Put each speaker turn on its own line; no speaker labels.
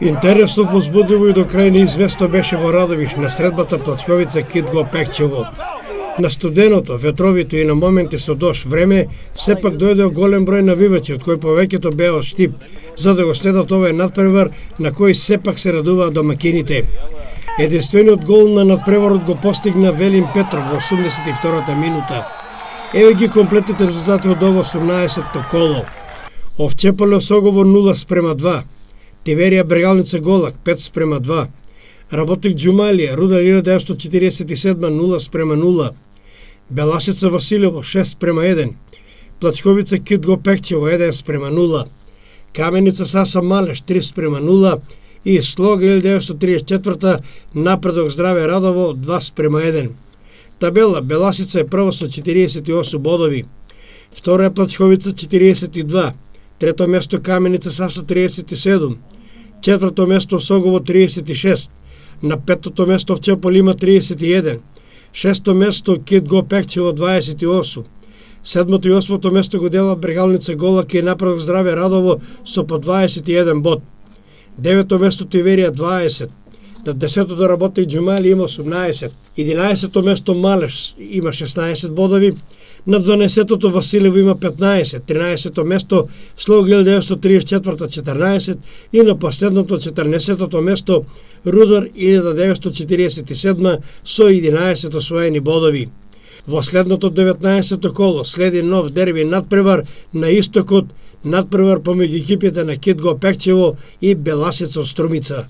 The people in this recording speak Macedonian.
Интересно возбудливо и до крај неизвестно беше во Радовиш на средбата Плачковица Китго Пекчево. На студеното, ветровито и на моменти со дожд време, сепак дојде голем број навивачи, од кои повеќето беа од Штип, за да го следат овој надпревар на кој сепак се радуваат домакините. Единствениот гол на надпреварот го постигна Велин Петров во 82-та минута. Еве ги комплетните резултати од ово 18-то коло. Овчеполе Осогово 0:2. Тиверија Брегалница Голак 5:2. Работник Џумалија Рудар 1947 0:0. Беласица Василево 6:1. Плачковица Китго Пекчево 1:0. Каменица Саса Малеш 3:0 и Слога 1934 Напредок Здраве Радово 2:1. Табела Беласица е прва со 48 бодови. Втора е Плачковица 42. Трето место Каменица Саса 37. Четврто место Осогово 36. На петото место Овчепол има 31. Шесто место Китго Пекчево 28. Седмото и осмото место го дела Брегалница Голак и Напредок Здраве Радово со по 21 бод. Девето место Тиверија 20. На 10-то Работник Џумали има 18. 11-то место Малеш има 16 бодови. На 12-то Василево има 15, 13-то место Слога 1934 14 и на последното 14-то место Рудар 1947 со 11 освоени бодови. Во следното 19-то коло следи нов дерби надпревар на истокот, надпревар помеѓу екипите на Китго Пекчево и Беласица од Струмица.